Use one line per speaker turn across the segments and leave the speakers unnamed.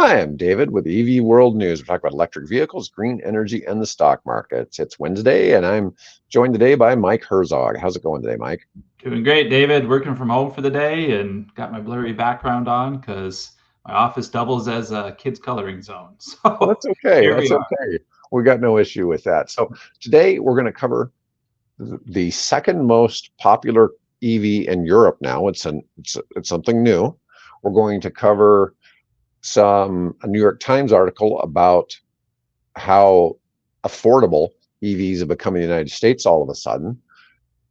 Hi, I'm David with EV World News. We're talking about electric vehicles, green energy, and the stock markets. It's Wednesday, and I'm joined today by Mike Herzog. How's it going today, Mike?
Doing great, David. Working from home for the day and got my blurry background on because my office doubles as a kids' coloring zone.
Oh,
So
that's okay.
here
That's
we are.
okay. We got no issue with that. So today we're going to cover the second most popular EV in Europe now. It's something new. We're going to cover a New York Times article about how affordable EVs have become in the United States all of a sudden.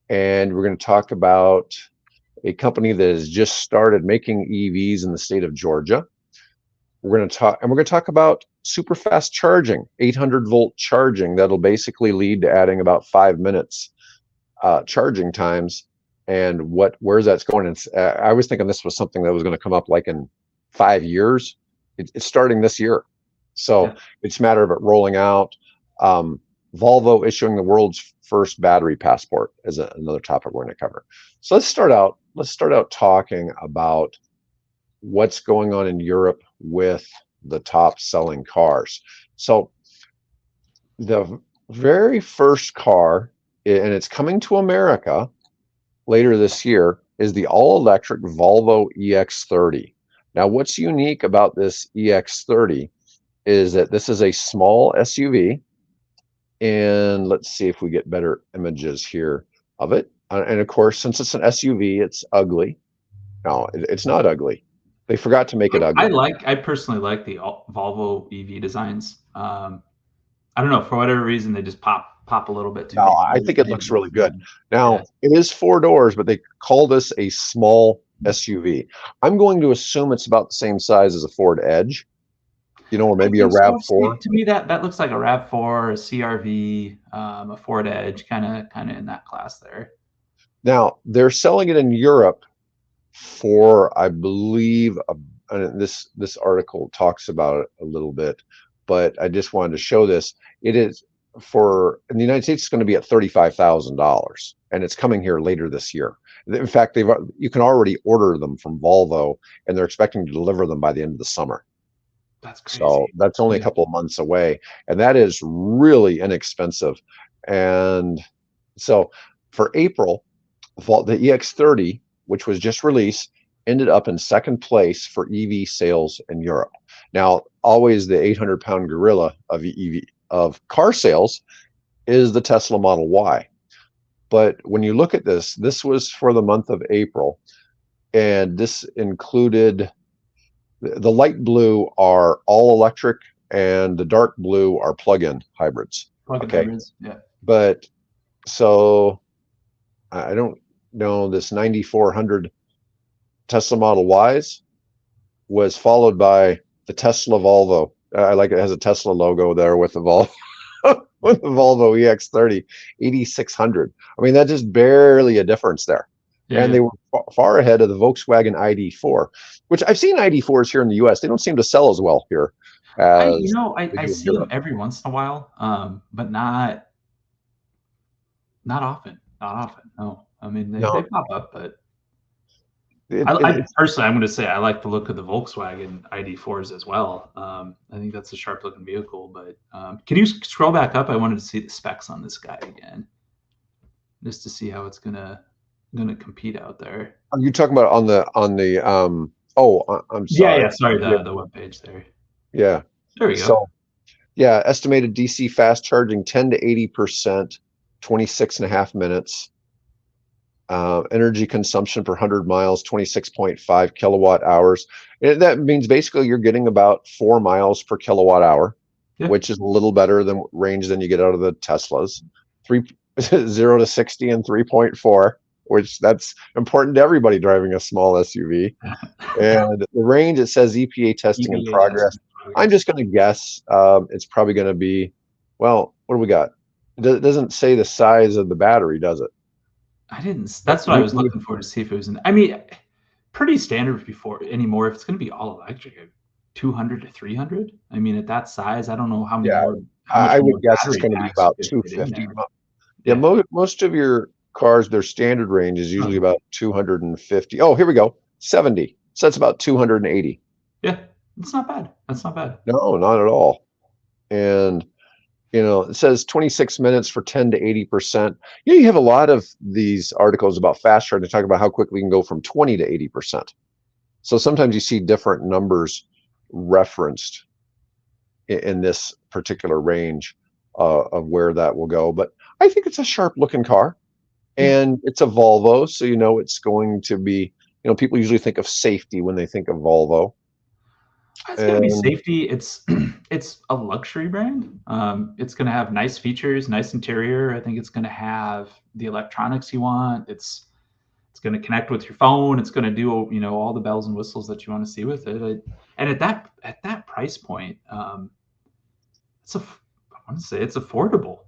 And we're going to talk about a company that has just started making EVs in the state of Georgia. We're going to talk about super fast charging, 800-volt charging that'll basically lead to adding about 5 minutes charging times, and where's that's going. And I was thinking this was something that was going to come up like in 5 years. It's starting this year, so
Yeah.
it's a matter of it rolling out. Volvo issuing the world's first battery passport is another topic we're going to cover. So let's start out talking about what's going on in Europe with the top selling cars. So the very first car, and it's coming to America later this year, is the all-electric Volvo EX30. Now, what's unique about this EX30 is that this is a small SUV, and let's see if we get better images here of it. And of course, since it's an SUV, it's ugly. No, it's not ugly. They forgot to make it ugly.
I personally like the Volvo EV designs. I don't know, for whatever reason they just pop a little bit too
No,
many
I
colors.
think it looks really good.
Yeah.
Now, it is 4 doors, but they call this a small SUV. I'm going to assume it's about the same size as a Ford Edge, or
I
maybe a
think so.
RAV4.
To me, that looks like a RAV4, a CRV, a Ford Edge, kind of in that class there.
Now, they're selling it in Europe for, I believe, and this article talks about it a little bit, but I just wanted to show this. It is in the United States, it's going to be at $35,000, and it's coming here later this year. In fact, you can already order them from Volvo, and they're expecting to deliver them by the end of the summer.
That's crazy.
So that's only a couple of months away, and that is really inexpensive. And so for April, the EX30, which was just released, ended up in second place for EV sales in Europe. Now, always the 800-pound gorilla of car sales is the Tesla Model Y. But when you look at this was for the month of April, and this included the light blue are all electric, and the dark blue are plug-in hybrids.
Plug-in hybrids, yeah.
But so I don't know, this 9,400 Tesla Model Ys was followed by the Tesla Volvo. I like it has a Tesla logo there with the Volvo. With the Volvo EX30 8600. I mean, that's just barely a difference there. And they were far ahead of the Volkswagen ID4, which I've seen ID4s here in the US. They don't seem to sell as well here.
I see them every once in a while, but not often. Not often. No. I mean, they pop up, but I personally, I'm going to say I like the look of the Volkswagen ID4s as well. I think that's a sharp looking vehicle, but can you scroll back up? I wanted to see the specs on this guy again, just to see how it's gonna compete out there.
Are you talking about on the I'm sorry.
Yeah, sorry, the web page there.
Yeah.
There we go.
So yeah, estimated DC fast charging 10 to 80%, 26.5 minutes. Energy consumption per 100 miles, 26.5 kilowatt hours. And that means basically you're getting about 4 miles per kilowatt hour, which is a little better than range than you get out of the Teslas. 0 to 60 in 3.4, which that's important to everybody driving a small SUV. And the range, it says EPA testing in progress. I'm just going to guess it's probably going to be, well, what do we got? It doesn't say the size of the battery, does it?
I didn't. That's what I was looking for, to see if it was I mean, pretty standard anymore. If it's going to be all electric, 200 to 300. I mean, at that size, I don't know how many more.
I would guess it's going to be about 250. Yeah, most of your cars, their standard range is usually about 250. Oh, here we go, 70. So that's about 280.
Yeah. It's not bad. That's not bad.
No, not at all. And it says 26 minutes for 10 to 80%. You have a lot of these articles about fast charging talk about how quickly you can go from 20 to 80%. So sometimes you see different numbers referenced in this particular range of where that will go. But I think it's a sharp looking car, and it's a Volvo. So, it's going to be, people usually think of safety when they think of Volvo.
It's going to be safety. It's it's a luxury brand. It's going to have nice features, nice interior. I think it's going to have the electronics you want. It's going to connect with your phone. It's going to do all the bells and whistles that you want to see with it. And at that price point, I want to say it's affordable.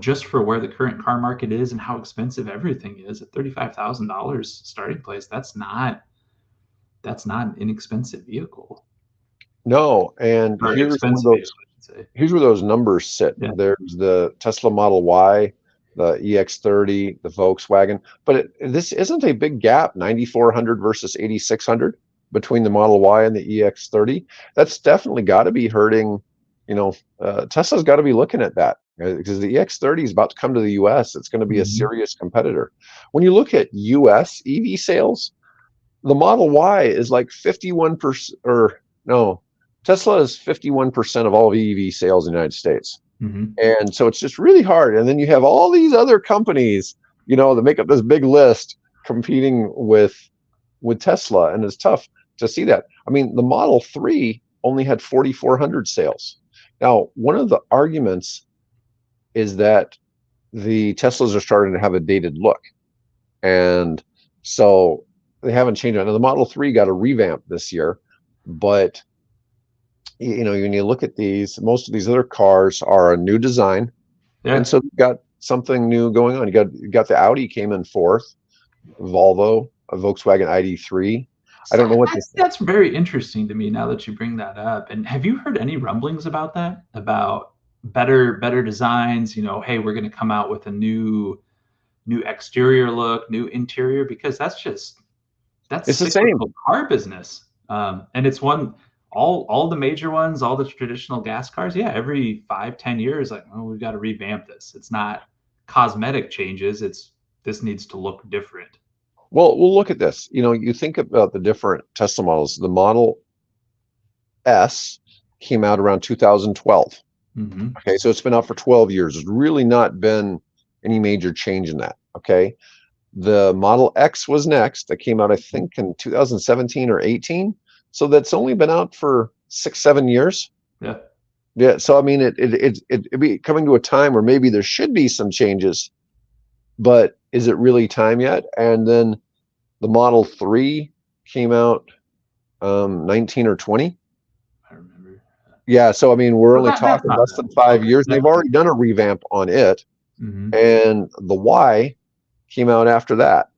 Just for where the current car market is and how expensive everything is at $35,000 starting place. That's not an inexpensive vehicle.
No, and here's where those numbers sit.
Yeah.
There's the Tesla Model Y, the EX30, the Volkswagen, but this isn't a big gap, 9,400 versus 8,600 between the Model Y and the EX30. That's definitely got to be hurting. Tesla's got to be looking at that because the EX30 is about to come to the US. It's going to be a serious competitor. When you look at US EV sales, the Model Y is like 51%, or no, Tesla is 51% of all EV sales in the United States. And so it's just really hard. And then you have all these other companies, that make up this big list competing with Tesla. And it's tough to see that. I mean, the Model 3 only had 4,400 sales. Now, one of the arguments is that the Teslas are starting to have a dated look. And so they haven't changed it. Now, the Model 3 got a revamp this year, but when you look at these, most of these other cars are a new design. Yeah. And so you've got something new going on. You got the Audi came in fourth, Volvo, a Volkswagen ID3. I don't know what
that's very interesting to me now that you bring that up. And have you heard any rumblings about that? About better designs, hey, we're going to come out with a new exterior look, new interior, because that's
it's the same
car business. And it's all the major ones, all the traditional gas cars. Yeah. Every 5-10 years, like, oh, we've got to revamp this. It's not cosmetic changes. This needs to look different.
Well, we'll look at this. You think about the different Tesla models. The Model S came out around 2012. Okay, so it's been out for 12 years. There's really not been any major change in that. Okay, the Model X was next. That came out, I think, in 2017 or 18. So that's only been out for 6-7 years.
Yeah.
Yeah. So I mean, it'd be coming to a time where maybe there should be some changes, but is it really time yet? And then the Model 3 came out 19 or 20.
I remember.
Yeah, so I mean, we're only talking less than 5 years. They've already done a revamp on it. And the Y came out after that,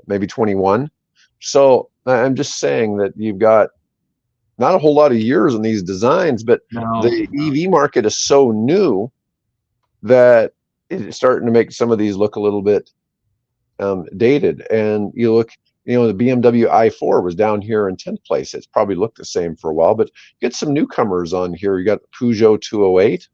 maybe 21. So I'm just saying that you've got not a whole lot of years in these designs, but the EV market is so new that it's starting to make some of these look a little bit dated. And you look, the BMW i4 was down here in 10th place. It's probably looked the same for a while, but get some newcomers on here. You got Peugeot 208.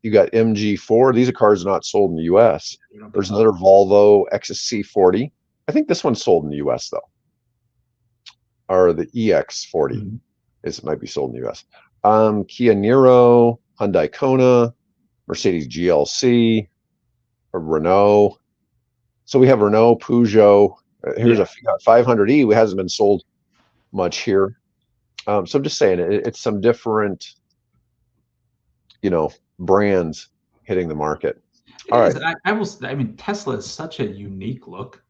You got MG4. These are cars not sold in the US. There's another Volvo XC40. I think this one's sold in the US though. Or the EX40 it might be sold in the US. Kia Niro, Hyundai Kona, Mercedes GLC, or Renault. So we have Renault, Peugeot. Here's a 500e. It hasn't been sold much here. So I'm just saying it's some different, brands hitting the market.
All right. I mean, Tesla is such a unique look.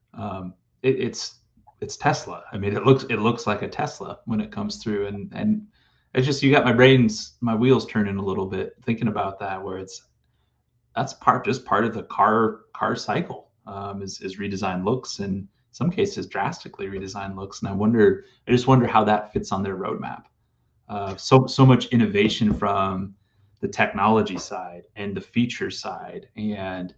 It's Tesla. I mean, it looks like a Tesla when it comes through, and it's just, you got my wheels turning a little bit thinking about that, where that's part of the car cycle. Is redesigned looks, and in some cases drastically redesigned looks. And I just wonder how that fits on their roadmap. So much innovation from the technology side and the feature side, and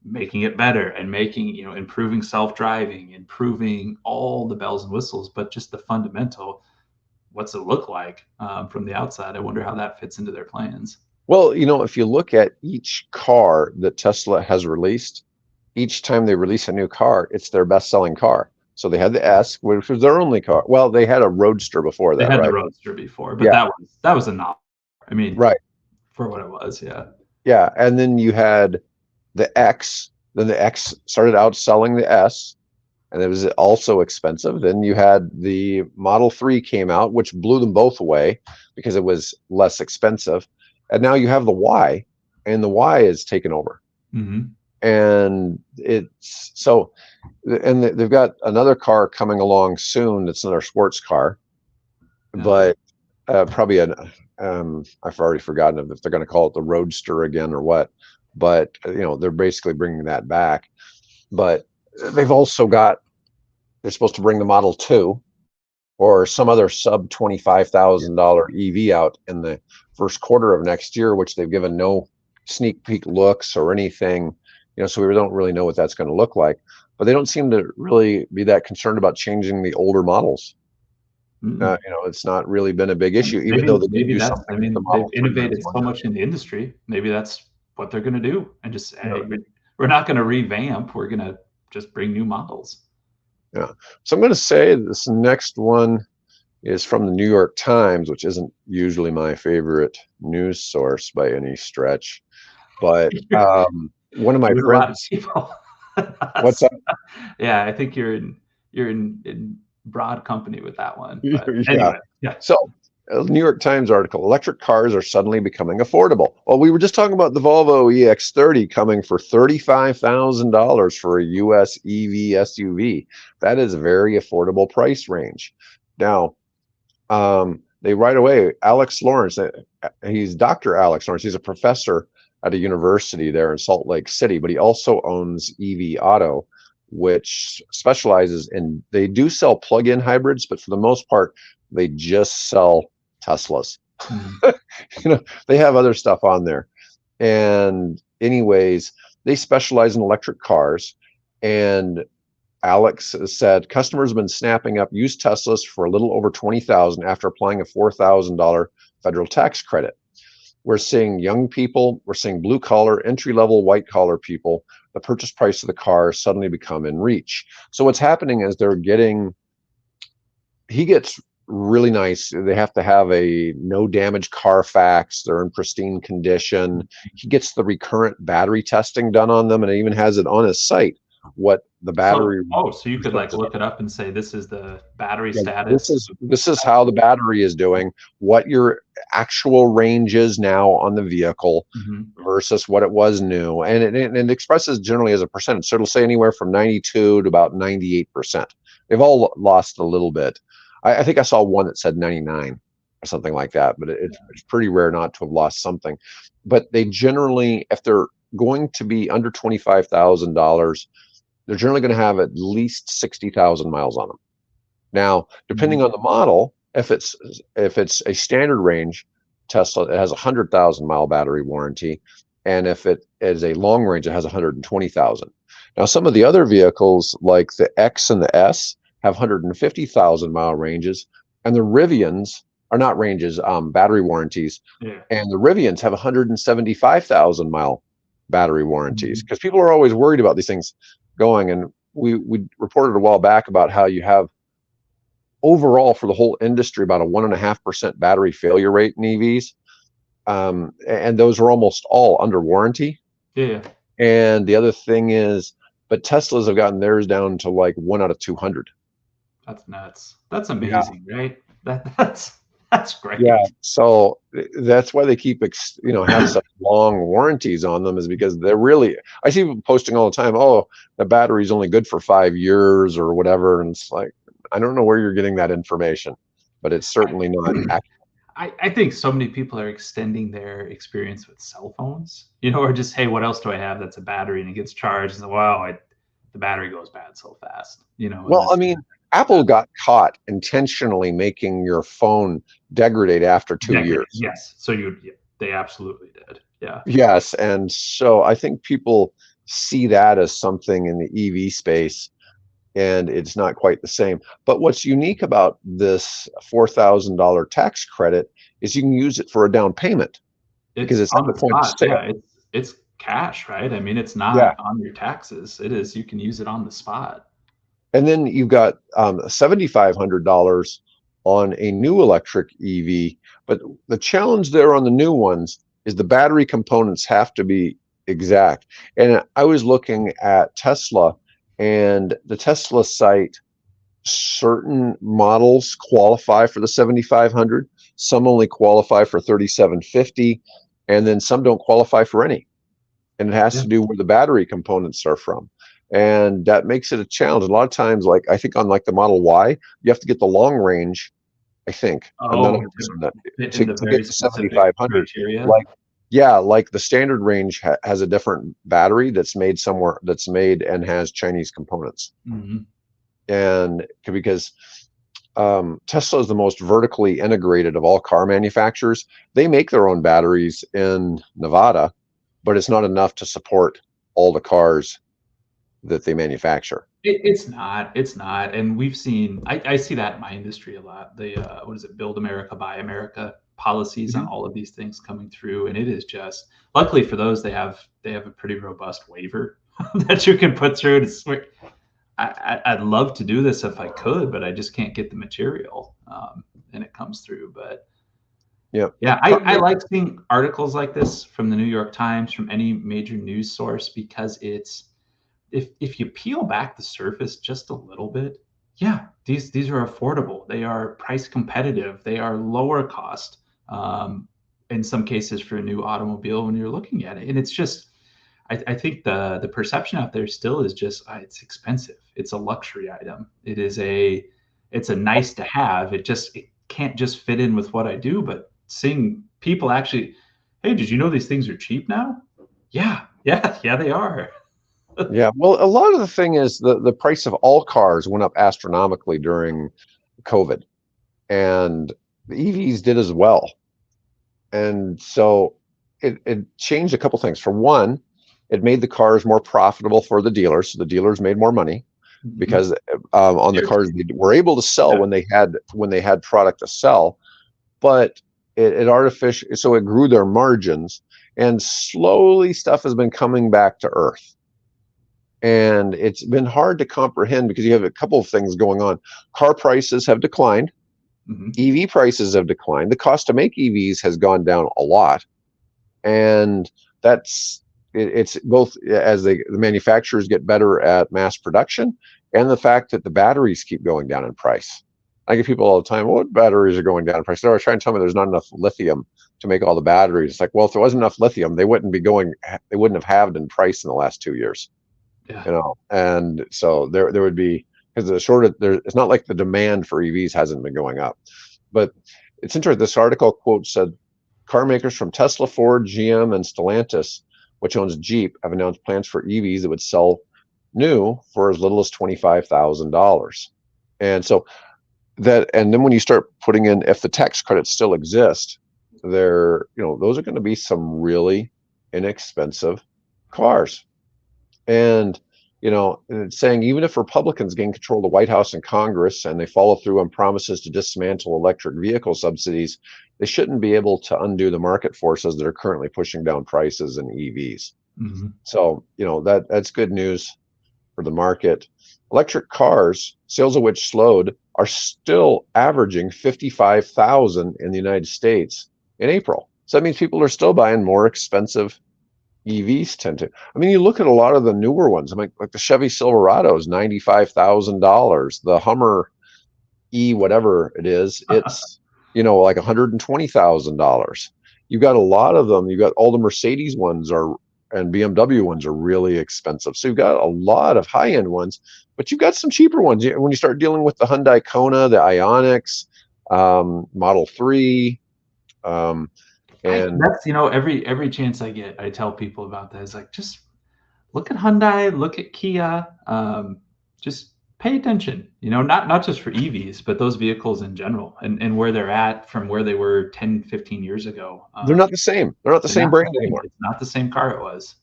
making it better, and improving self-driving, improving all the bells and whistles, but just the fundamental, what's it look like from the outside. I wonder how that fits into their plans.
Well, if you look at each car that Tesla has released, each time they release a new car, it's their best-selling car. So they had the S, which was their only car. Well, they had a Roadster before that,
They had
right?
the Roadster before, but that was a novel. I mean,
right.
For what it was, yeah.
Yeah, and then you had the X. Then the X started outselling the S, and it was also expensive. Then you had the Model 3 came out, which blew them both away because it was less expensive. And now you have the Y, and the Y is taken over.
Mm-hmm.
And it's so, and they've got another car coming along soon. It's another sports car, but probably I've already forgotten if they're going to call it the Roadster again or what. But they're basically bringing that back. But they've also got, they're supposed to bring the Model 2 or some other sub $25,000 EV out in the first quarter of next year, which they've given no sneak peek looks or anything. So we don't really know what that's going to look like. But they don't seem to really be that concerned about changing the older models. It's not really been a big issue, even though they do something.
I mean, they've innovated so much in the industry. Maybe that's what they're going to do, and just say, we're not going to revamp. We're going to just bring new models.
Yeah. So I'm going to say this next one is from the New York Times, which isn't usually my favorite news source by any stretch, but one of my friends. What's up?
Yeah, I think you're in broad company with that one. But
anyway, yeah. So, a New York Times article: electric cars are suddenly becoming affordable. Well, we were just talking about the Volvo EX30 coming for $35,000 for a US EV SUV. That is a very affordable price range. Now, they right away, Alex Lawrence, he's Dr. Alex Lawrence. He's a professor at a university there in Salt Lake City, but he also owns EV Auto, which specializes in, they do sell plug-in hybrids, but for the most part, they just sell Teslas. They have other stuff on there. And anyways, they specialize in electric cars. And Alex said customers have been snapping up used Teslas for a little over $20,000 after applying a $4,000 federal tax credit. We're seeing young people, we're seeing blue collar, entry level, white collar people, the purchase price of the car suddenly become in reach. So what's happening is he gets really nice. They have to have a no damage Carfax. They're in pristine condition. He gets the recurrent battery testing done on them, and it even has it on his site what the battery.
So you could look it up and say this is the battery status.
This is how the battery is doing, what your actual range is now on the vehicle versus what it was new, and it expresses generally as a percentage. So it'll say anywhere from 92 to about 98%. They've all lost a little bit. I think I saw one that said 99 or something like that, but it's pretty rare not to have lost something. But they generally, if they're going to be under $25,000, they're generally going to have at least 60,000 miles on them. Now, depending on the model, if it's a standard range Tesla, it has a 100,000 mile battery warranty, and if it is a long range, it has 120,000. Now, some of the other vehicles like the X and the S have 150,000 mile ranges, and the Rivians are not ranges, battery warranties, and the Rivians have 175,000 mile battery warranties, because people are always worried about these things going. And we reported a while back about how you have overall for the whole industry about a 1.5% battery failure rate in EVs, and those are almost all under warranty. And the other thing is, but Teslas have gotten theirs down to like 1 out of 200.
That's nuts. That's amazing, right? That's great.
Yeah. So that's why they keep, have such long warranties on them, is because they're really, I see people posting all the time, oh, the battery's only good for 5 years or whatever. And it's like, I don't know where you're getting that information, but it's certainly not accurate.
I think so many people are extending their experience with cell phones, or just, hey, what else do I have that's a battery and it gets charged? And wow, the battery goes bad so fast,
Well, I mean, Apple got caught intentionally making your phone degrade after 2 years.
Yes. So they absolutely did. Yeah.
Yes. And so I think people see that as something in the EV space. and it's not quite the same. But what's unique about this $4,000 tax credit is you can use it for a down payment because
It's
it's at
on
the
the
point of
spot.
sale.
Yeah, it's cash, right? I mean, it's
Yeah.
not on your taxes. It is. You can use it on the spot.
And then you've got $7,500 on a new electric EV. But the challenge there on the new ones is the battery components have to be exact. And I was looking at Tesla, and the Tesla site, certain models qualify for the 7,500, some only qualify for 3,750, and then some don't qualify for any. And it has
Yeah.
to do where the battery components are from. And that makes it a challenge. A lot of times, like I think on like the Model Y, you have to get the long range, I think. I'm not
Oh,
100% that
fit
to
in the
get
very
the
specific
7,500.
criteria.
Like, yeah, like the standard range has a different battery that's made somewhere, that's made and has Chinese components.
Mm-hmm.
And because Tesla is the most vertically integrated of all car manufacturers, they make their own batteries in Nevada, but it's not enough to support all the cars that they manufacture.
It's not. It's not. And we've seen. I see that in my industry a lot. The what is it? Build America, Buy America policies on all of these things coming through, and it is just. Luckily for those, they have a pretty robust waiver that you can put through to swear. I'd love to do this if I could, but I just can't get the material, and it comes through. But
Yeah,
I like seeing articles like this from the New York Times, from any major news source, because it's if you peel back the surface just a little bit, yeah, these are affordable. They are price competitive. They are lower cost, in some cases for a new automobile when you're looking at it. And it's just, I think the perception out there still is just it's expensive. It's a luxury item. It's a nice to have. It can't just fit in with what I do. But seeing people actually, hey, did you know these things are cheap now? Yeah, they are.
yeah. Well, a lot of the thing is the price of all cars went up astronomically during COVID, and the EVs did as well. And so it changed a couple things. For one, it made the cars more profitable for the dealers. So the dealers made more money because on the cars they were able to sell when they had product to sell. But so it grew their margins, and slowly stuff has been coming back to earth. And it's been hard to comprehend because you have a couple of things going on. Car prices have declined. EV prices have declined. The cost to make EVs has gone down a lot. And it's both as the manufacturers get better at mass production, and the fact that the batteries keep going down in price. I get people all the time, what batteries are going down in price? They're trying to tell me there's not enough lithium to make all the batteries. It's like, well, if there wasn't enough lithium, they wouldn't have halved in price in the last 2 years.
Yeah.
And so there would be, because it's not like the demand for EVs hasn't been going up. But it's interesting. This article quote said, car makers from Tesla, Ford, GM, and Stellantis, which owns Jeep, have announced plans for EVs that would sell new for as little as $25,000. And so and then when you start putting in, if the tax credits still exist, those are going to be some really inexpensive cars. And it's saying even if Republicans gain control of the White House and Congress and they follow through on promises to dismantle electric vehicle subsidies, they shouldn't be able to undo the market forces that are currently pushing down prices in EVs. So that's good news for the market. Electric cars, sales of which slowed, are still averaging 55,000 in the United States in April. So that means people are still buying more expensive EVs tend to. I mean, you look at a lot of the newer ones. I mean, like the Chevy Silverado is $95,000. The Hummer E, whatever it is, it's like $120,000. You've got a lot of them. You've got all the Mercedes ones and BMW ones are really expensive. So you've got a lot of high-end ones, but you've got some cheaper ones. When you start dealing with the Hyundai Kona, the Ioniqs, Model 3, and
that's every chance I get, I tell people about that. It's like, just look at Hyundai, look at Kia, just pay attention. Not just for EVs, but those vehicles in general, and where they're at from where they were 10, 15 years ago.
They're not the same. They're not the same brand anymore.
It's not the same car it was.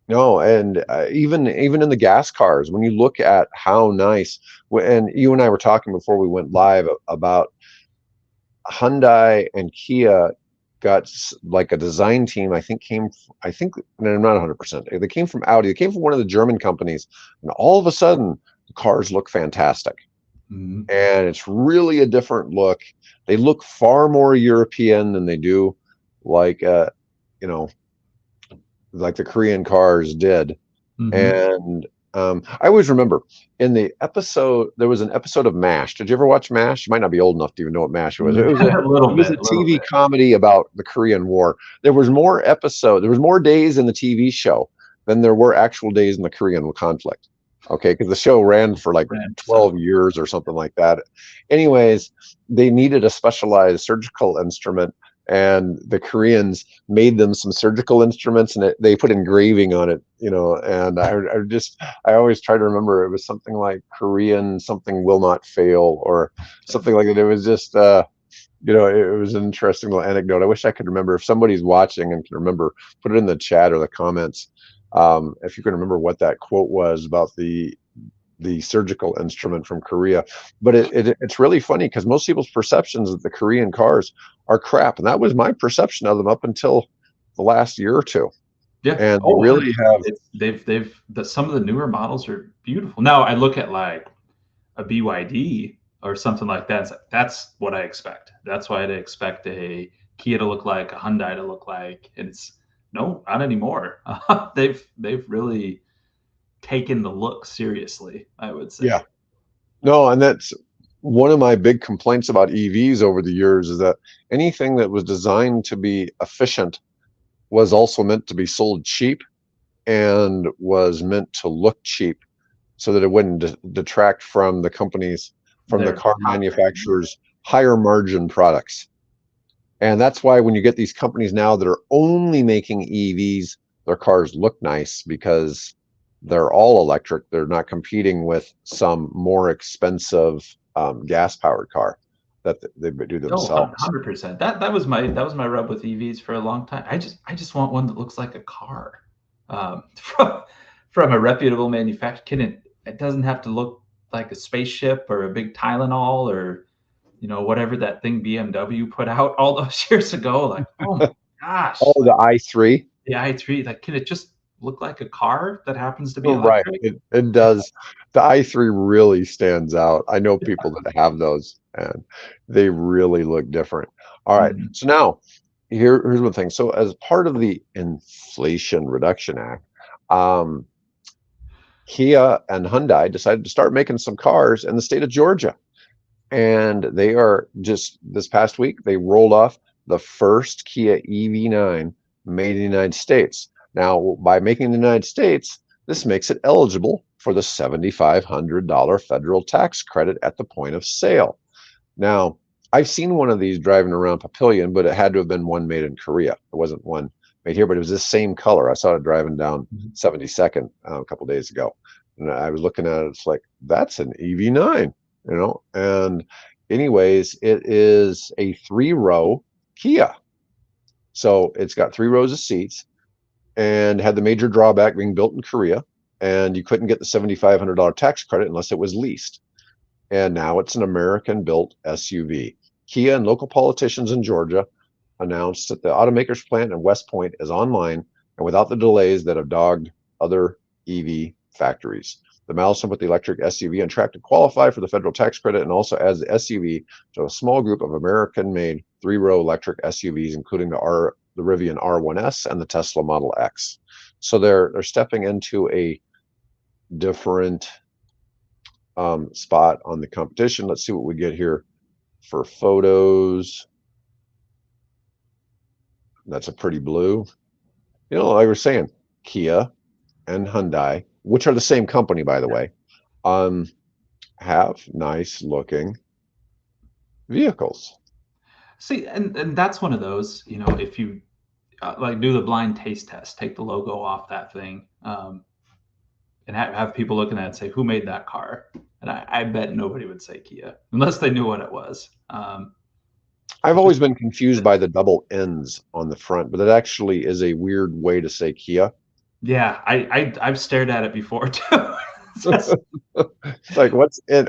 No, and even in the gas cars, when you look at how nice, and you and I were talking before we went live about Hyundai and Kia got like a design team. I think, no, not 100%. They came from Audi. They came from one of the German companies, and all of a sudden, the cars look fantastic,
Mm-hmm.
and it's really a different look. They look far more European than they do, like you know, like the Korean cars did.
Mm-hmm.
And I always remember in the episode, there was an episode of MASH. Did you ever watch MASH? You might not be old enough to even know what MASH was.
A little
It was a
bit, a little
TV
bit.
comedy about the Korean War. There was more days in the TV show than there were actual days in the Korean conflict. Okay, because the show ran for like
Right.
12
So
years or something like that. Anyways, they needed a specialized surgical instrument, and the Koreans made them some surgical instruments, and they put engraving on it, and I always try to remember, it was something like Korean something will not fail, or something like that. It was just it was an interesting little anecdote. I wish I could remember. If somebody's watching and can remember, put it in the chat or the comments, if you can remember what that quote was about the surgical instrument from Korea. But it's really funny because most people's perceptions of the Korean cars are crap, and that was my perception of them up until the last year or two.
yeah.
And they
Oh,
really have,
some of the newer models are beautiful. Now I look at like a BYD or something like that. It's like, that's what I expect. That's why I'd expect a Kia to look like, a Hyundai to look like. And it's no, not anymore. They've really taken the look seriously, I would say.
yeah, no, and that's one of my big complaints about EVs over the years, is that anything that was designed to be efficient was also meant to be sold cheap, and was meant to look cheap, so that it wouldn't detract from the
They're
car
top end.
manufacturers' higher margin products. And that's why when you get these companies now that are only making EVs, their cars look nice because they're all electric. They're not competing with some more expensive gas powered car that they do
Oh,
themselves.
100%. That was my rub with EVs for a long time. I just want one that looks like a car. From a reputable manufacturer. It doesn't have to look like a spaceship or a big Tylenol or whatever that thing BMW put out all those years ago. Like, oh my gosh,
Oh, the i3.
the i3, like, can it just look like a car that happens to be
Oh, right.
electric?
It does. The i3 really stands out. I know people that have those, and they really look different. All right.
Mhm.
So now here's one thing. So as part of the Inflation Reduction Act, um, Kia and Hyundai decided to start making some cars in the state of Georgia. And they are just this past week, they rolled off the first Kia EV9 made in the United States. Now, by making in the United States, this makes it eligible for the $7,500 federal tax credit at the point of sale. Now, I've seen one of these driving around Papillion, but it had to have been one made in Korea. It wasn't one made here, but it was this same color. I saw it driving down 72nd a couple days ago, and I was looking at it. It's like, that's an EV9, And anyways, it is a 3-row Kia, so it's got 3 rows of seats, and had the major drawback being built in Korea, and you couldn't get the $7,500 tax credit unless it was leased. And now it's an American-built SUV. Kia and local politicians in Georgia announced that the automaker's plant in West Point is online and without the delays that have dogged other EV factories. The milestone with the electric SUV on track to qualify for the federal tax credit, and also adds the SUV to a small group of American-made 3-row electric SUVs, including the Rivian R1S and the Tesla Model X. So they're stepping into a different spot on the competition. Let's see what we get here for photos. That's a pretty blue. Like we're saying, Kia and Hyundai, which are the same company, by the way, have nice looking vehicles.
See, and that's one of those, if you like do the blind taste test, take the logo off that thing, and have people looking at it and say, who made that car? And I bet nobody would say Kia unless they knew what it was.
I've always been confused by the double N's on the front, but it actually is a weird way to say Kia.
Yeah, I've stared at it before too.
It's like what's in,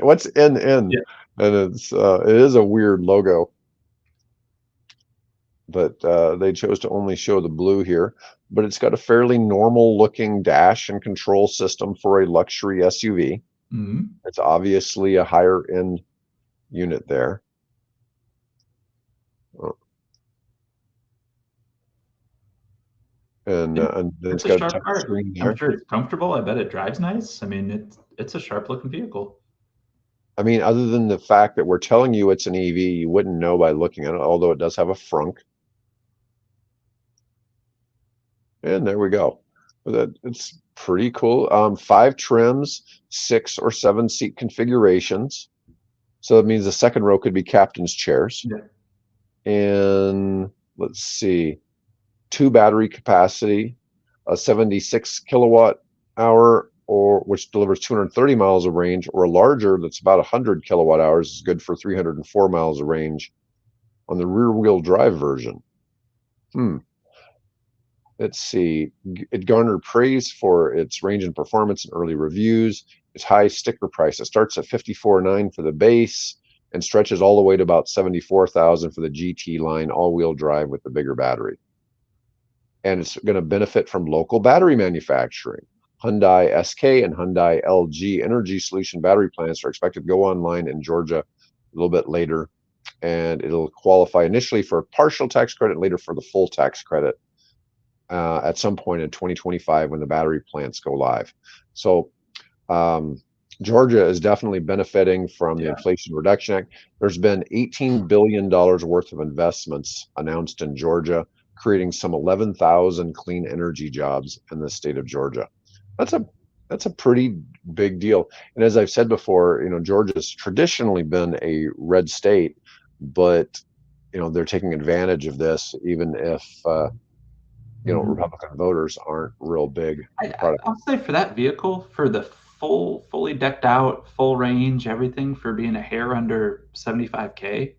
Yeah.
and it is a weird logo, but they chose to only show the blue here. But it's got a fairly normal looking dash and control system for a luxury SUV.
Mhm.
It's obviously a higher end unit there. And then it's
It's a
got a
sharp
touch
car.
screen
I'm
there.
sure it's comfortable. I bet it drives nice. I mean, it's a sharp looking vehicle.
I mean, other than the fact that we're telling you it's an EV, you wouldn't know by looking at it, although it does have a frunk. And there we go. It's pretty cool. 5 trims, 6 or 7 seat configurations. So that means the second row could be captain's chairs.
Yeah.
And let's see, 2 battery capacity, a 76 kilowatt hour, or which delivers 230 miles of range, or a larger that's about 100 kilowatt hours is good for 304 miles of range on the rear wheel drive version. Let's see, it garnered praise for its range and performance in early reviews. Its high sticker price, it starts at $54,900 for the base and stretches all the way to about $74,000 for the GT line all-wheel drive with the bigger battery. And it's going to benefit from local battery manufacturing. Hyundai SK and Hyundai LG Energy Solution battery plants are expected to go online in Georgia a little bit later, and it'll qualify initially for a partial tax credit, later for the full tax credit at some point in 2025 when the battery plants go live. So Georgia is definitely benefiting from the
Yeah.
Inflation Reduction Act. There's been $18 billion worth of investments announced in Georgia, creating some 11,000 clean energy jobs in the state of Georgia. That's a pretty big deal. And as I've said before, Georgia's traditionally been a red state, but they're taking advantage of this, even if Republican voters aren't real big product.
I'll say for that vehicle, for the fully decked out, full range, everything, for being a hair under 75K,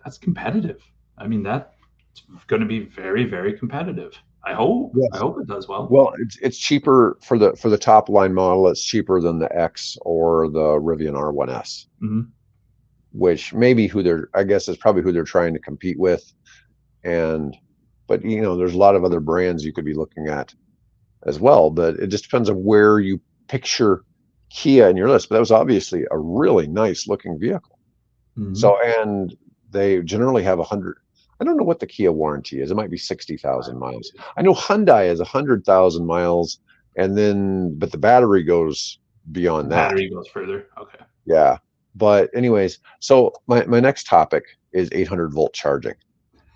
that's competitive. I mean, that's going to be very, very competitive. I hope. I
Yes.
hope it does well.
Well, it's cheaper for the top line model. It's cheaper than the X or the Rivian R1S, which maybe I guess is probably who they're trying to compete with. But there's a lot of other brands you could be looking at as well. But it just depends on where you picture Kia in your list. But that was obviously a really nice looking vehicle. So, and they generally have 100. I don't know what the Kia warranty is. It might be 60,000 miles. I know Hyundai is 100,000 miles, but the battery goes beyond that.
Battery goes further. Okay.
Yeah. But anyways, so my next topic is 800-volt charging.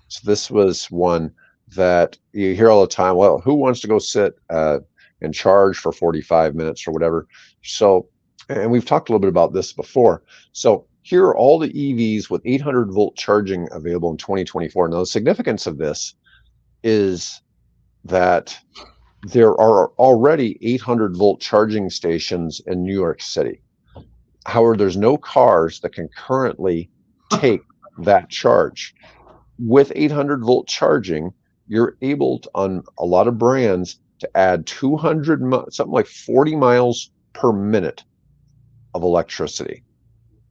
So this was one that you hear all the time. Well, who wants to go sit and charge for 45 minutes or whatever? So, and we've talked a little bit about this before. So here are all the EVs with 800-volt charging available in 2024. Now, the significance of this is that there are already 800-volt charging stations in New York City. However, there's no cars that can currently take that charge. With 800-volt charging, you're able to, on a lot of brands, to add something like 40 miles per minute of electricity.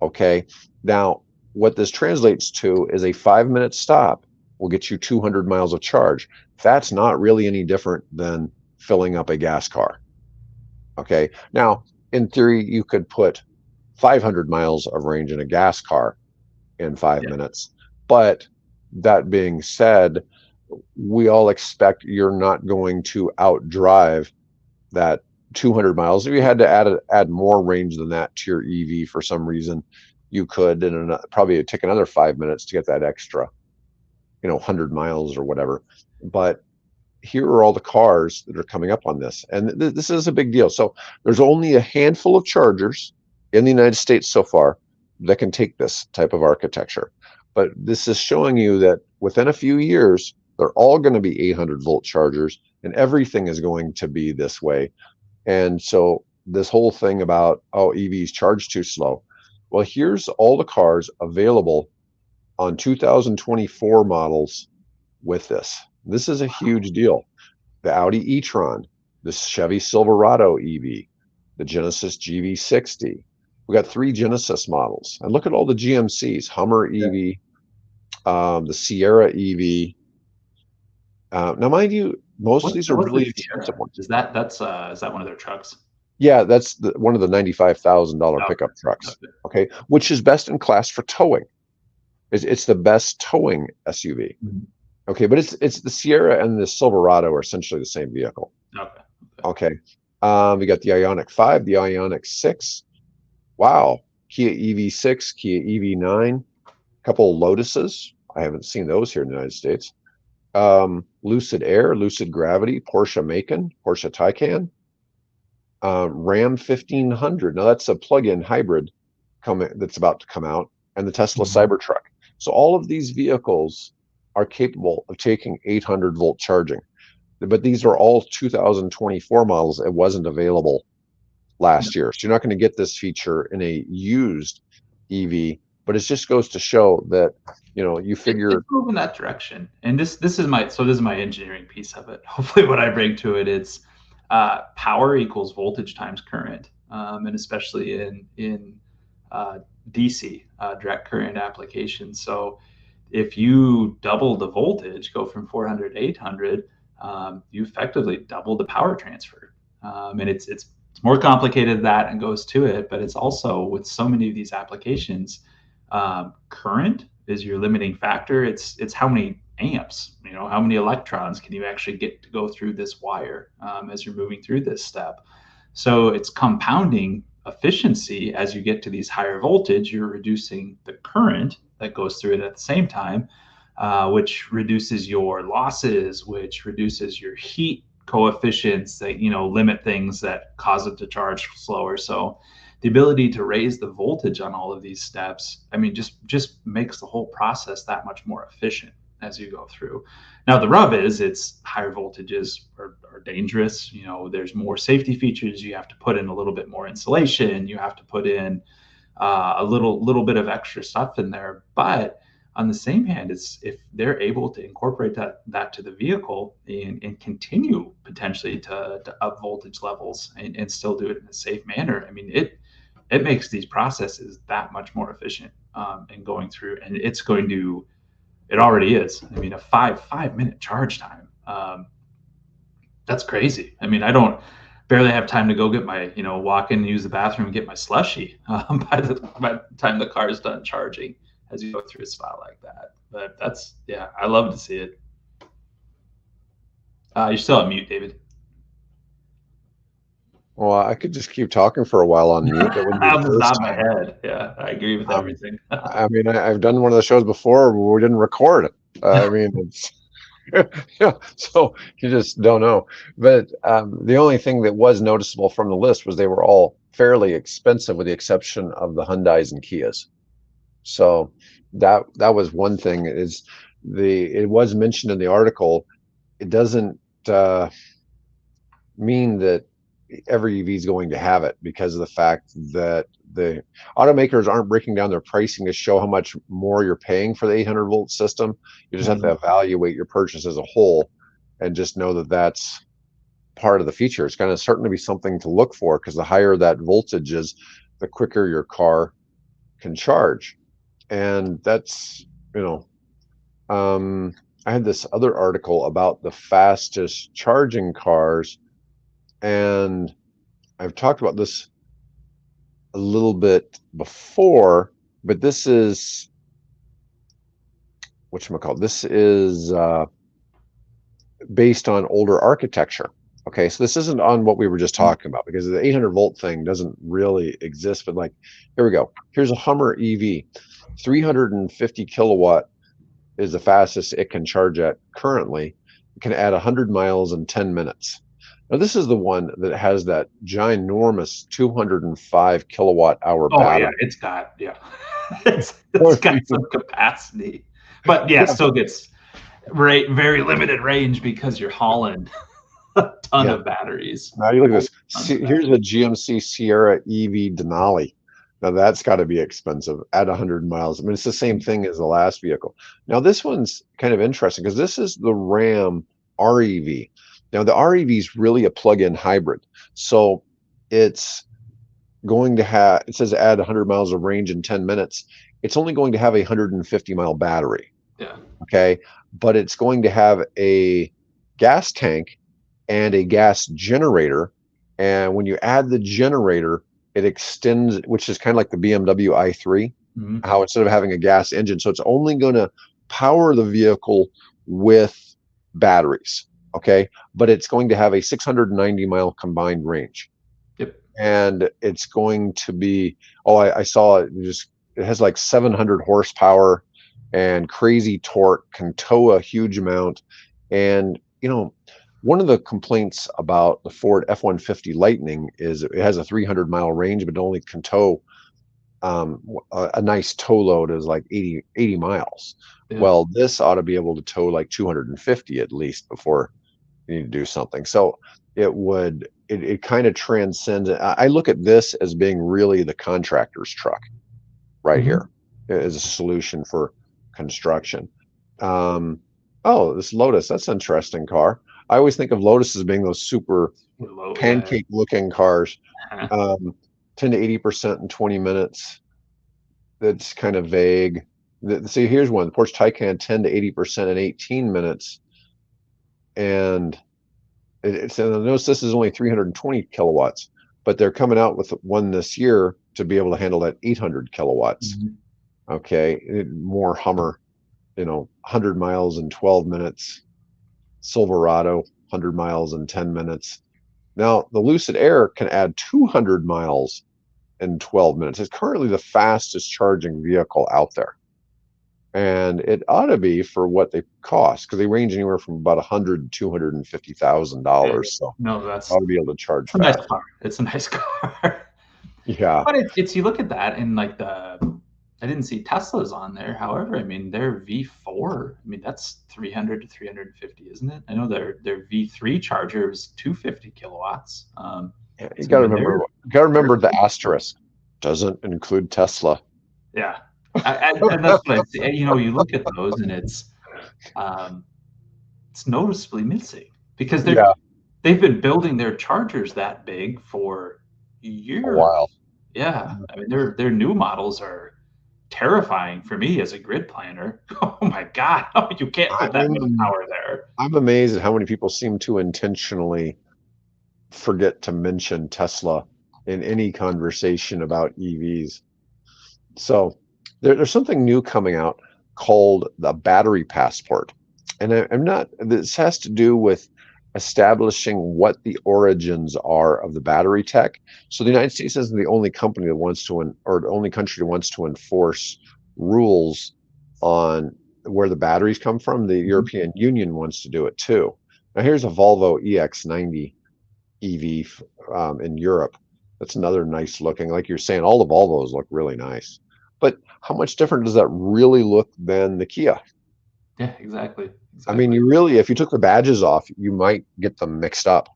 Okay. Now, what this translates to is a 5-minute stop will get you 200 miles of charge. That's not really any different than filling up a gas car. Okay. Now, in theory, you could put 500 miles of range in a gas car in 5 minutes. But that being said, we all expect you're not going to outdrive that 200 miles. If you had to add more range than that to your EV for some reason, you could, and probably take another 5 minutes to get that extra, 100 miles or whatever. But here are all the cars that are coming up on this, and this is a big deal. So there's only a handful of chargers in the United States so far that can take this type of architecture. But this is showing you that within a few years, they're all going to be 800-volt chargers, and everything is going to be this way. And so this whole thing about, EVs charge too slow. Well, here's all the cars available on 2024 models with this. This is a huge deal. the Audi e-tron, the Chevy Silverado EV, the Genesis GV60. We got 3 Genesis models. And look at all the GMCs, Hummer EV, the Sierra EV. Now, mind you, most of these are really expensive ones.
Is that one of their trucks?
Yeah, that's one of the $95,000 pickup trucks. Okay, which is best in class for towing. It's the best towing SUV.
Mm-hmm.
Okay, but it's the Sierra and the Silverado are essentially the same vehicle. Okay. We got the Ioniq 5, the Ioniq 6. Wow. Kia EV6, Kia EV9, a couple of Lotuses. I haven't seen those here in the United States. Lucid Air, Lucid Gravity, Porsche Macan, Porsche Taycan, Ram 1500. Now that's a plug-in hybrid that's about to come out, and the Tesla Cybertruck. So all of these vehicles are capable of taking 800-volt charging. But these are all 2024 models. It wasn't available last year. So you're not going to get this feature in a used EV, but it just goes to show that, you figure
it's moving that direction. And this is my engineering piece of it. Hopefully what I bring to it is power equals voltage times current. And especially in DC, direct current applications. So if you double the voltage, go from 400 to 800, you effectively double the power transfer. And it's more complicated than that and goes to it, but it's also, with so many of these applications, current is your limiting factor. It's how many amps, how many electrons can you actually get to go through this wire as you're moving through this step. So it's compounding efficiency. As you get to these higher voltage, you're reducing the current that goes through it at the same time, which reduces your losses, which reduces your heat coefficients that limit things that cause it to charge slower. So the ability to raise the voltage on all of these steps, just makes the whole process that much more efficient as you go through. Now the rub is, it's higher voltages are dangerous. There's more safety features. You have to put in a little bit more insulation. You have to put in a little bit of extra stuff in there. But on the same hand, if they're able to incorporate that to the vehicle and continue potentially to up voltage levels and still do it in a safe manner, it makes these processes that much more efficient in going through. And it already is. A 5-minute charge time. That's crazy. I don't barely have time to go get my, walk in and use the bathroom and get my slushie by the time the car is done charging, as you go through a spot like that. But I love to see it. You're still on mute, David.
Well, I could just keep talking for a while on mute.
I'll just nod my head. Yeah, I agree with everything.
I've done one of the shows before where we didn't record it. It's so you just don't know. But the only thing that was noticeable from the list was they were all fairly expensive, with the exception of the Hyundais and Kias. So that was one thing. It was mentioned in the article. It doesn't mean that every EV is going to have it, because of the fact that the automakers aren't breaking down their pricing to show how much more you're paying for the 800-volt system. You just have to evaluate your purchase as a whole and just know that that's part of the feature. It's going to certainly be something to look for, because the higher that voltage is, the quicker your car can charge. And that's, I had this other article about the fastest charging cars, and I've talked about this a little bit before, but this is whatchamacallit. This is based on older architecture. Okay, so this isn't on what we were just talking about, because the 800-volt thing doesn't really exist. But here we go. Here's a Hummer EV. 350 kilowatt is the fastest it can charge at currently. It can add 100 miles in 10 minutes. Now, this is the one that has that ginormous 205 kilowatt hour battery.
Yeah, it's got it's got some capacity, but it still gets very limited range, because you're hauling a ton of batteries.
Now you look at this. Here's a GMC Sierra EV Denali. Now that's got to be expensive at 100 miles. It's the same thing as the last vehicle. Now this one's kind of interesting, because this is the Ram REV. Now the REV is really a plug-in hybrid. So it's going to have, it says add 100 miles of range in 10 minutes. It's only going to have a 150-mile battery.
Yeah.
Okay. But it's going to have a gas tank and a gas generator. And when you add the generator, it extends, which is kind of like the BMW i3, how instead of having a gas engine, so it's only going to power the vehicle with batteries. Okay. But it's going to have a 690-mile combined range.
Yep.
And it's going to be, oh, I saw it, it has like 700 horsepower and crazy torque, can tow a huge amount. And, one of the complaints about the Ford F-150 Lightning is it has a 300-mile range, but only can tow, a nice tow load is like 80 miles. Yeah. Well, this ought to be able to tow like 250 at least before you need to do something. So it kind of transcends. I look at this as being really the contractor's truck right here as a solution for construction. This Lotus, that's an interesting car. I always think of Lotus as being those super pancake looking cars. 10 to 80% in 20 minutes. That's kind of vague. See, here's one, Porsche Taycan, 10 to 80% in 18 minutes. And notice this is only 320 kilowatts, but they're coming out with one this year to be able to handle that 800 kilowatts. Okay, more Hummer, 100 miles in 12 minutes. Silverado, 100 miles in 10 minutes. Now, the Lucid Air can add 200 miles in 12 minutes. It's currently the fastest charging vehicle out there. And it ought to be for what they cost, because they range anywhere from about $100,000 to $250,000. So
that's
ought to be able to charge fast.
Nice car. It's a nice car.
Yeah.
But it's you look at that and like I didn't see Tesla's on there. However, I mean their V4, I mean that's 300 to 350, isn't it? I know their V3 charger is 250 kilowatts.
You got to remember the asterisk doesn't include Tesla.
Yeah. And that's what I say. You look at those and it's noticeably missing because they've been building their chargers that big for years.
A while.
Yeah. I mean their new models are terrifying for me as a grid planner. Oh my God. You can't put that much power there.
I'm amazed at how many people seem to intentionally forget to mention Tesla in any conversation about EVs. So there's something new coming out called the battery passport. And this has to do with establishing what the origins are of the battery tech. So the United States isn't the only company that wants to, or the only country that wants to enforce rules on where the batteries come from. The European Union wants to do it too. Now here's a Volvo EX90 EV in Europe. That's another nice looking, like you're saying, all the Volvos look really nice. But how much different does that really look than the Kia?
Yeah, exactly.
I mean, if you took the badges off, you might get them mixed up.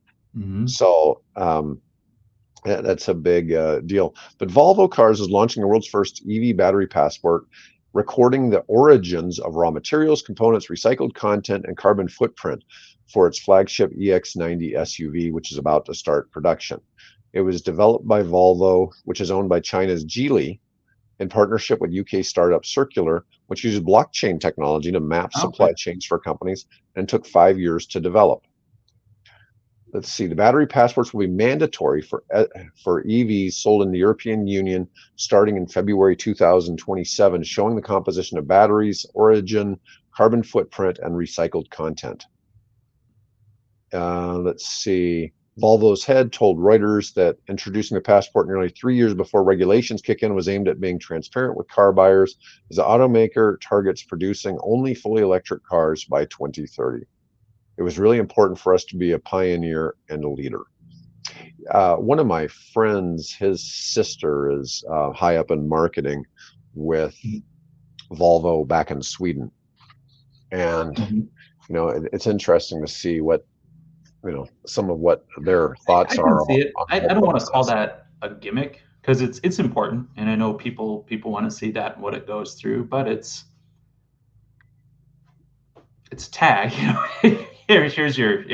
So that's a big deal. But Volvo Cars is launching the world's first EV battery passport, recording the origins of raw materials, components, recycled content, and carbon footprint for its flagship EX90 SUV, which is about to start production. It was developed by Volvo, which is owned by China's Geely, in partnership with UK startup Circular, which uses blockchain technology to map supply chains for companies, and took 5 years to develop. Let's see, the battery passports will be mandatory for EVs sold in the European Union starting in February 2027, showing the composition of batteries, origin, carbon footprint, and recycled content. Let's see. Volvo's head told Reuters that introducing the passport nearly 3 years before regulations kick in was aimed at being transparent with car buyers, as the automaker targets producing only fully electric cars by 2030. It was really important for us to be a pioneer and a leader. One of my friends, his sister is high up in marketing with Volvo back in Sweden. And, it's interesting to see what, some of what their thoughts are.
I don't want to call that a gimmick because it's important, and I know people want to see that and what it goes through, but it's tag. Here's your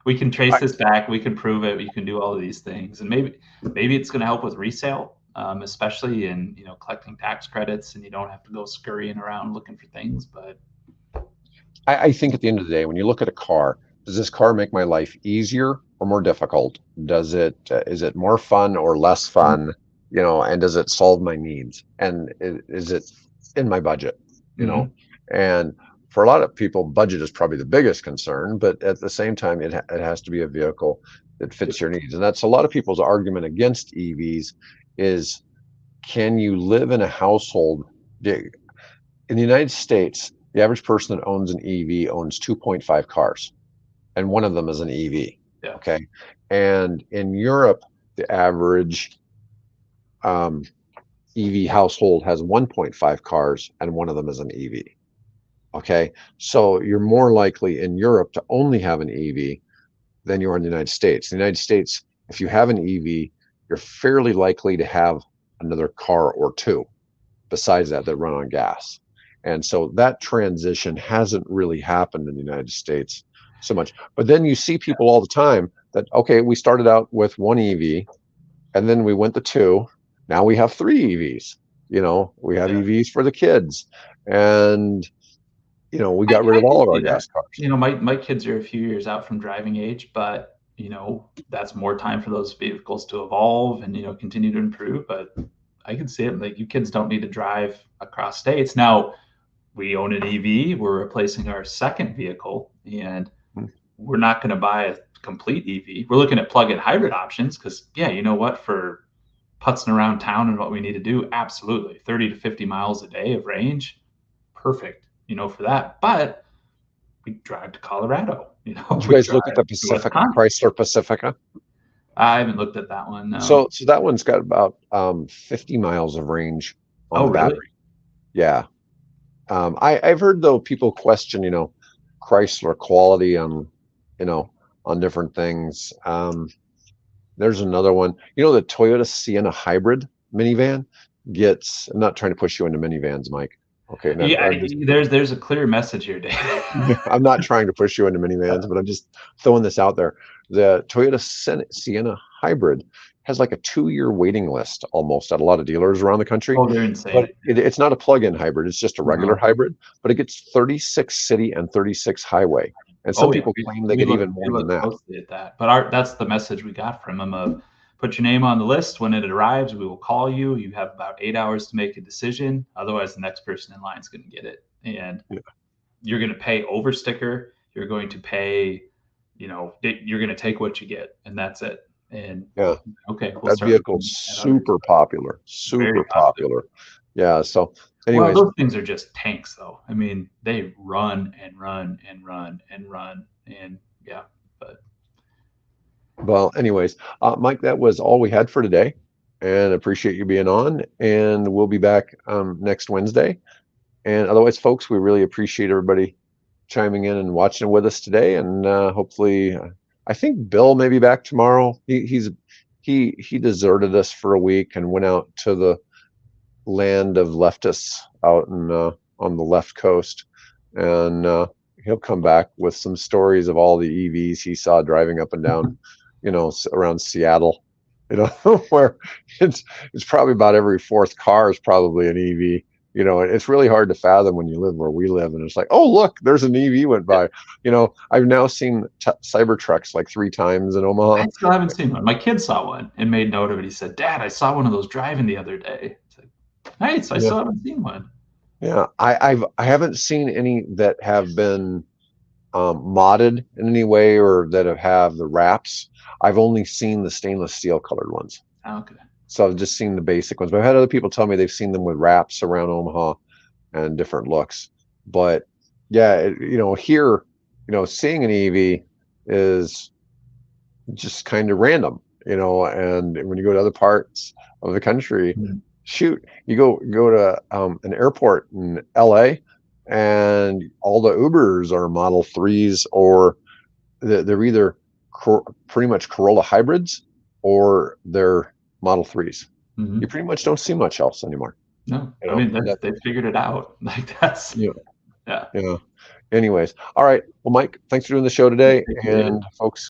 We can trace this back. We can prove it. We can do all of these things, and maybe it's going to help with resale, especially in collecting tax credits, and you don't have to go scurrying around looking for things. But
I think at the end of the day, when you look at a car, does this car make my life easier or more difficult? Is it more fun or less fun? And does it solve my needs? And is it in my budget? And for a lot of people, budget is probably the biggest concern, but at the same time, it has to be a vehicle that fits your needs. And that's a lot of people's argument against EVs is, can you live in a household? In the United States, the average person that owns an EV owns 2.5 cars, and one of them is an EV.
Yeah.
Okay. And in Europe, the average EV household has 1.5 cars, and one of them is an EV. Okay. So you're more likely in Europe to only have an EV than you are in the United States. In the United States, if you have an EV, you're fairly likely to have another car or two besides that run on gas. And so that transition hasn't really happened in the United States so much. But then you see people all the time that, okay, we started out with one EV and then we went to two. Now we have three EVs. We have EVs for the kids. And, we got rid of all of our gas cars.
My kids are a few years out from driving age, but, that's more time for those vehicles to evolve and, continue to improve. But I can see it. Like, you kids don't need to drive across states. Now, we own an EV. We're replacing our second vehicle, and we're not going to buy a complete EV. We're looking at plug-in hybrid options because, for putzing around town and what we need to do, absolutely. 30 to 50 miles a day of range, perfect, for that. But we drive to Colorado.
Did you guys look at the Pacifica, Chrysler Pacifica?
I haven't looked at that one. No.
So that one's got about 50 miles of range on the battery. Really? Yeah. I've heard, though, people question, Chrysler quality on different things. There's another one. The Toyota Sienna hybrid minivan gets. I'm not trying to push you into minivans, Mike. Okay.
There's a clear message here, Dave.
I'm not trying to push you into minivans, but I'm just throwing this out there. The Toyota Sienna hybrid has like a 2-year waiting list almost at a lot of dealers around the country.
Oh, they're insane.
But it's not a plug-in hybrid. It's just a regular hybrid, but it gets 36 city and 36 highway. And some people claim they get even more than that.
At that. But that's the message we got from them of, put your name on the list. When it arrives, we will call you. You have about 8 hours to make a decision. Otherwise, the next person in line is going to get it. And you're going to pay over sticker. You're going to pay, you're going to take what you get, and that's it. And okay,
that vehicle's super popular. Super popular. Yeah. So anyways,
those things are just tanks, though. I mean, they run and run and run and run, and
well, anyways, Mike, that was all we had for today, and appreciate you being on. And we'll be back next Wednesday. And otherwise, folks, we really appreciate everybody chiming in and watching with us today. And hopefully, I think Bill may be back tomorrow. He deserted us for a week and went out to the land of leftists out on the left coast, and he'll come back with some stories of all the EVs he saw driving up and down, around Seattle, where it's probably about every fourth car is probably an EV. It's really hard to fathom when you live where we live, and it's like, oh, look, there's an EV went by. I've now seen Cybertrucks like 3 times in Omaha.
I still haven't seen one. My kid saw one and made note of it. He said, "Dad, I saw one of those driving the other day." It's like, nice. I still haven't seen one.
Yeah, I haven't seen any that have been modded in any way or that have the wraps. I've only seen the stainless steel colored ones.
Okay.
So I've just seen the basic ones, but I've had other people tell me they've seen them with wraps around Omaha and different looks. But yeah, here, seeing an EV is just kind of random, and when you go to other parts of the country, shoot, you go to an airport in LA and all the Ubers are Model 3s, or they're either pretty much Corolla hybrids or they're Model 3s. You pretty much don't see much else anymore.
No, I mean, they figured it out. Like, that's
yeah. Anyways, all right. Well, Mike, thanks for doing the show today, and folks,